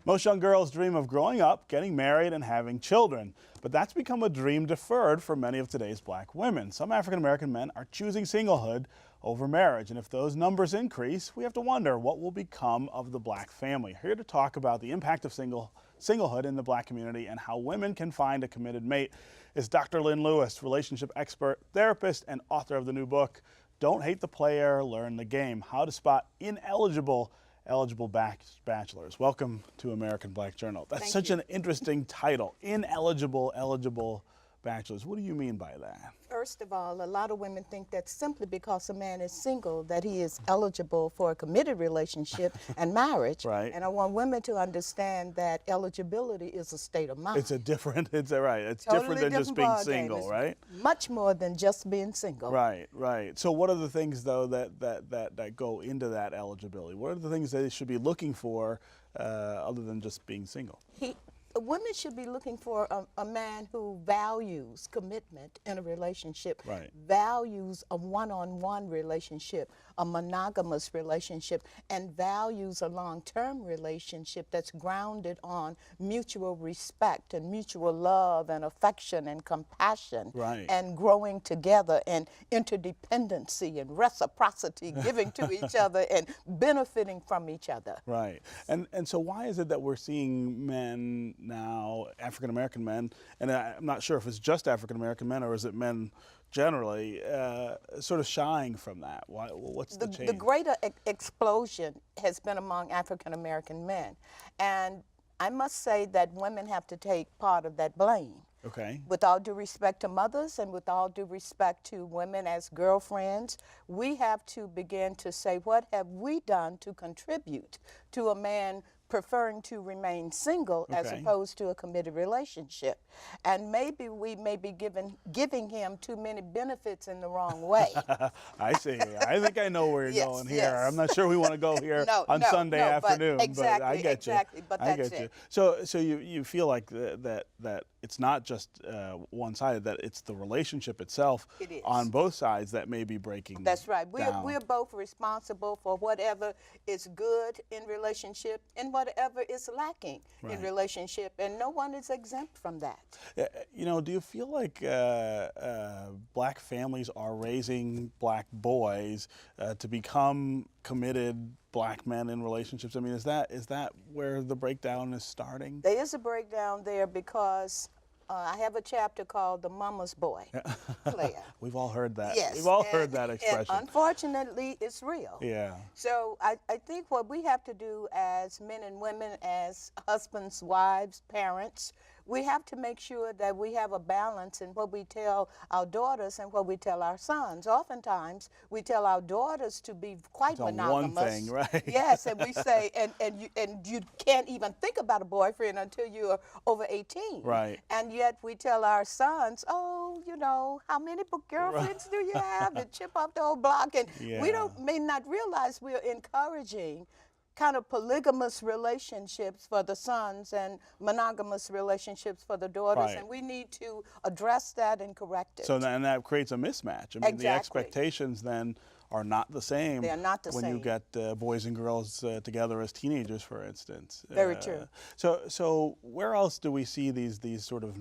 Most young girls dream of growing up, getting married, and having children. But that's become a dream deferred for many of today's black women. Some African American men are choosing singlehood over marriage. And if those numbers increase, we have to wonder what will become of the black family. Here to talk about the impact of singlehood in the black community and how women can find a committed mate is Dr. Lyn Lewis, relationship expert, therapist, and author of the new book, Don't Hate the Player, Learn the Game: How to Spot Eligible Bachelors. Welcome to American Black Journal. That's such an interesting title, Eligible Bachelors. What do you mean by that? First of all, a lot of women think that simply because a man is single that he is eligible for a committed relationship and marriage. Right. And I want women to understand that eligibility is a state of mind. It's different than just being single, right? Much more than just being single. Right, right. So what are the things though that go into that eligibility? What are the things that they should be looking for other than just being single? Women should be looking for a man who values commitment in a relationship, right, values a one-on-one relationship, a monogamous relationship, and values a long-term relationship that's grounded on mutual respect and mutual love and affection and compassion, right, and growing together and interdependency and reciprocity, giving to each other and benefiting from each other. Right. And so why is it that we're seeing men now, African American men, and I'm not sure if it's just African American men or is it men generally, sort of shying from that? What's the change? The greater explosion has been among African American men, and I must say that women have to take part of that blame. Okay. With all due respect to mothers and with all due respect to women as girlfriends, we have to begin to say, what have we done to contribute to a man preferring to remain single as opposed to a committed relationship? And maybe we may be giving him too many benefits in the wrong way. I see. I think I know where you're going here. Yes. I'm not sure we want to go here on Sunday afternoon, but I get you. Exactly, but that's I get you. So you feel like that it's not just one-sided, that it's the relationship itself on both sides that may be breaking. That's right. Down. We're both responsible for whatever is good in relationship and whatever is lacking in relationship, and no one is exempt from that. You know, do you feel like black families are raising black boys to become committed black men in relationships? I mean, is that where the breakdown is starting? There is a breakdown there because I have a chapter called The Mama's Boy Player. We've all heard that. Yes. We've all heard that expression. And unfortunately, it's real. Yeah. So I think what we have to do as men and women, as husbands, wives, parents, we have to make sure that we have a balance in what we tell our daughters and what we tell our sons. Oftentimes, we tell our daughters to be quite monogamous. One thing, right? Yes, and we say, and you can't even think about a boyfriend until you're over 18. Right. And yet we tell our sons, oh, you know, how many girlfriends do you have? And chip off the whole block. And we may not realize we're encouraging kind of polygamous relationships for the sons and monogamous relationships for the daughters, and we need to address that and correct it. So then that creates a mismatch. I mean, the expectations then are not the same. They are not the when you get boys and girls together as teenagers, for instance. Very true. So where else do we see these sort of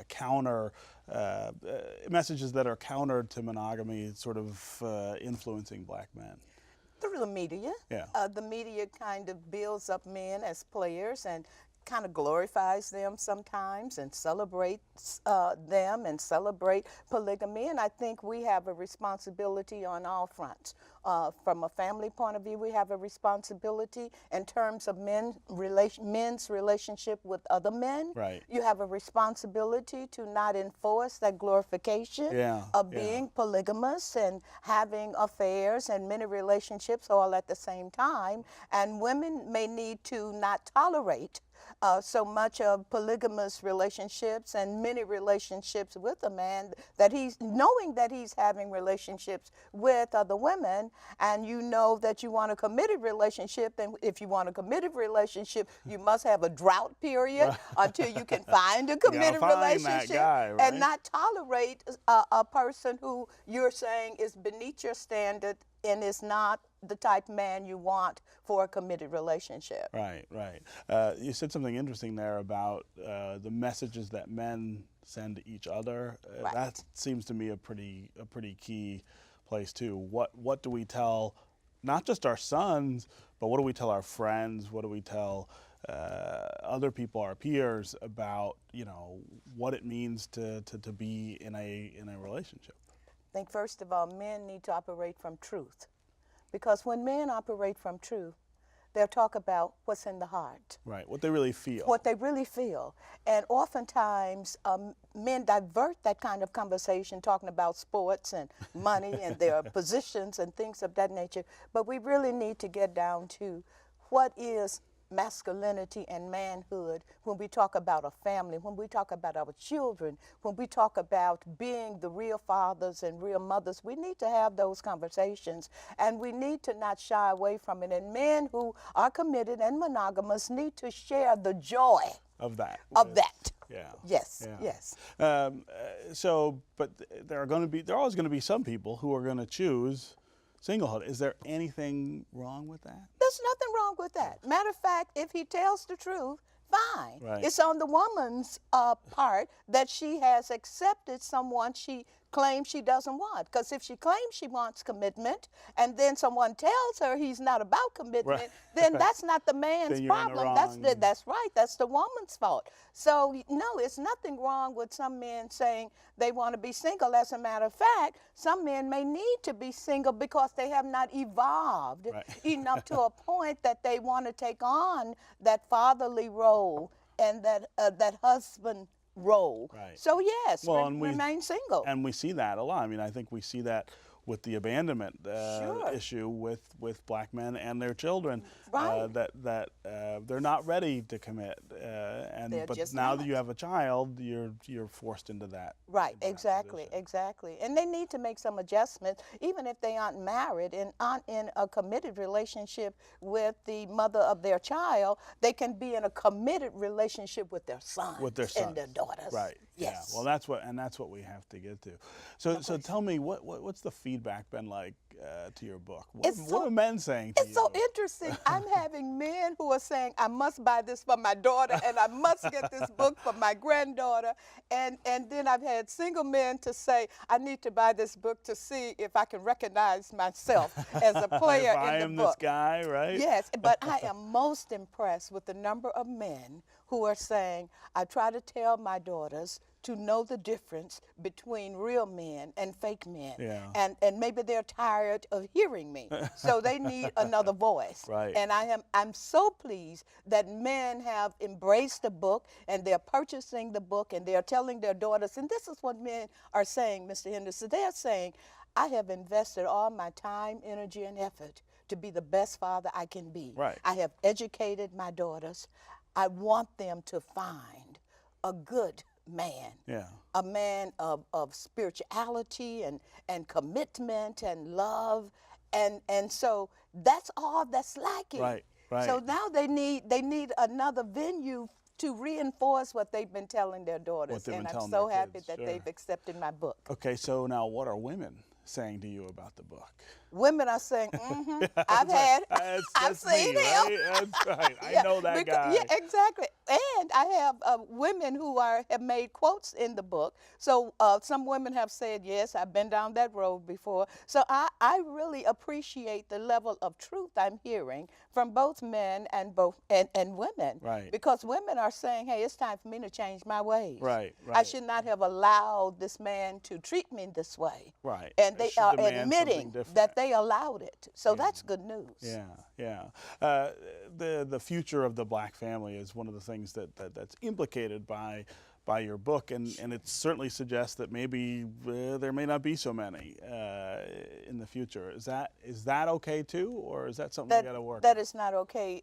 counter messages that are counter to monogamy, sort of influencing black men? Through the media. Yeah. The media kind of builds up men as players and kind of glorifies them sometimes and celebrates them and celebrate polygamy. And I think we have a responsibility on all fronts. From a family point of view, we have a responsibility in terms of men's relationship with other men. Right. You have a responsibility to not enforce that glorification of being polygamous and having affairs and many relationships all at the same time. And women may need to not tolerate so much of polygamous relationships and many relationships with a man, that he's knowing that he's having relationships with other women, and you know that you want a committed relationship, and if you want a committed relationship, you must have a drought period until you can find a committed relationship and not tolerate a person who you're saying is beneath your standard and is not the type man you want for a committed relationship. Right, right. You said something interesting there about the messages that men send to each other. Right. That seems to me a pretty key place too. What do we tell, not just our sons, but what do we tell our friends? What do we tell other people, our peers, about, you know, what it means to be in a relationship? I think first of all, men need to operate from truth, because when men operate from truth, they'll talk about what's in the heart. Right, what they really feel. What they really feel. And oftentimes, men divert that kind of conversation talking about sports and money and their positions and things of that nature. But we really need to get down to what is masculinity and manhood when we talk about a family, when we talk about our children, when we talk about being the real fathers and real mothers. We need to have those conversations, and we need to not shy away from it. And men who are committed and monogamous need to share the joy of that. Yeah. Yes. Yeah. Yes. But there are always going to be some people who are going to choose singlehood. Is there anything wrong with that? There's nothing wrong with that. Matter of fact, if he tells the truth, fine. Right. It's on the woman's part that she has accepted someone she claims she doesn't want. Because if she claims she wants commitment and then someone tells her he's not about commitment, right. then that's not the man's problem. That's right. That's the woman's fault. So, no, it's nothing wrong with some men saying they want to be single. As a matter of fact, some men may need to be single because they have not evolved right. enough to a point that they want to take on that fatherly role and that husband role. Right. So yes, well, remain single. And we see that a lot. I mean, I think we see that with the abandonment Sure. issue with black men and their children, Right. that they're not ready to commit, but now that you have a child, you're forced into that. Right, into exactly, exactly. And they need to make some adjustments, even if they aren't married and aren't in a committed relationship with the mother of their child. They can be in a committed relationship with their sons, and their daughters. Right. Yes. Yeah. Well, that's what we have to get to. So tell me, what's the feedback been like to your book? What are men saying to you? It's so interesting. I'm having men who are saying, I must buy this for my daughter, and I must get this book for my granddaughter. And then I've had single men to say, I need to buy this book to see if I can recognize myself as a player if I in am the book. This guy, right? Yes, but I am most impressed with the number of men who are saying, I try to tell my daughters to know the difference between real men and fake men. Yeah. And maybe they're tired of hearing me, so they need another voice. Right. And I'm so pleased that men have embraced the book, and they're purchasing the book, and they're telling their daughters, and this is what men are saying, Mr. Henderson, they're saying, I have invested all my time, energy, and effort to be the best father I can be. Right. I have educated my daughters. I want them to find a good man, Yeah. a man of spirituality and commitment and love, and so that's all that's lacking. Right, right. So now they need another venue to reinforce what they've been telling their daughters, and I'm so happy that they've accepted my book. Okay, so now what are women saying to you about the book? Women are saying, I've seen him. Right? That's right. I know that guy. Yeah, exactly. And I have women who have made quotes in the book. So some women have said, yes, I've been down that road before. So I really appreciate the level of truth I'm hearing from both men and women. Right. Because women are saying, hey, it's time for me to change my ways. Right, I right. should not have allowed this man to treat me this way. Right. And they should are demand admitting something different. that they allowed it. So that's good news. Yeah, yeah. The future of the black family is one of the things that's implicated by your book, and it certainly suggests that maybe there may not be so many in the future. Is that okay too, or is that something we got to work? That is not okay.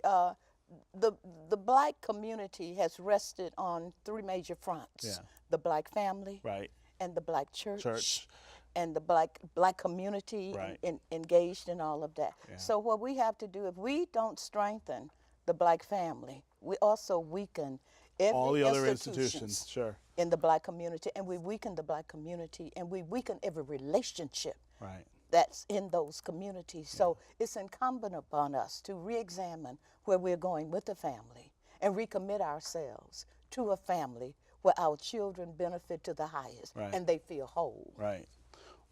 The black community has rested on three major fronts: Yeah. the black family, Right. and the black church. And the black community Right. engaged in all of that. Yeah. So what we have to do, if we don't strengthen the black family, we also weaken All every the other institutions institutions, sure. in the black community, and we weaken the black community, and we weaken every relationship Right. that's in those communities. So it's incumbent upon us to re-examine where we're going with the family and recommit ourselves to a family where our children benefit to the highest and they feel whole. Right.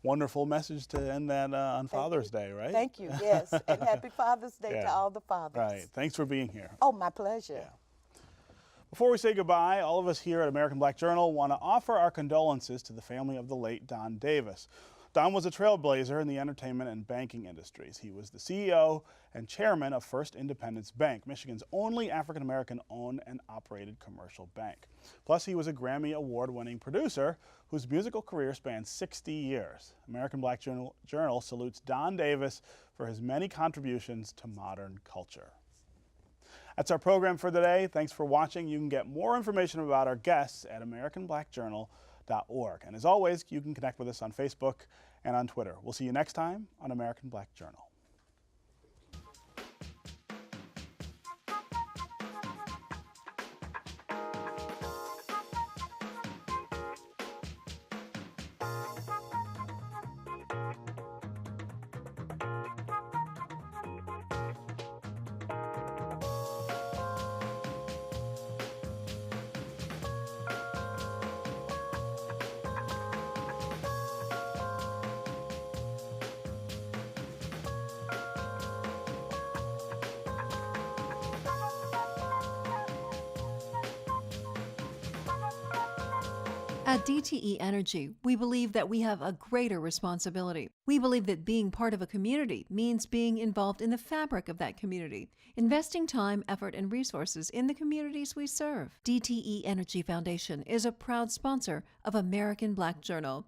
Wonderful message to end that on Father's Day, right? Thank you, yes. And happy Father's Day to all the fathers. Right. Thanks for being here. Oh, my pleasure. Before we say goodbye, all of us here at American Black Journal want to offer our condolences to the family of the late Don Davis. Don was a trailblazer in the entertainment and banking industries. He was the CEO and chairman of First Independence Bank, Michigan's only African-American owned and operated commercial bank. Plus, he was a Grammy Award-winning producer whose musical career spanned 60 years. American Black Journal salutes Don Davis for his many contributions to modern culture. That's our program for today. Thanks for watching. You can get more information about our guests at AmericanBlackJournal.org. And as always, you can connect with us on Facebook and on Twitter. We'll see you next time on American Black Journal. At DTE Energy, we believe that we have a greater responsibility. We believe that being part of a community means being involved in the fabric of that community, investing time, effort, and resources in the communities we serve. DTE Energy Foundation is a proud sponsor of American Black Journal.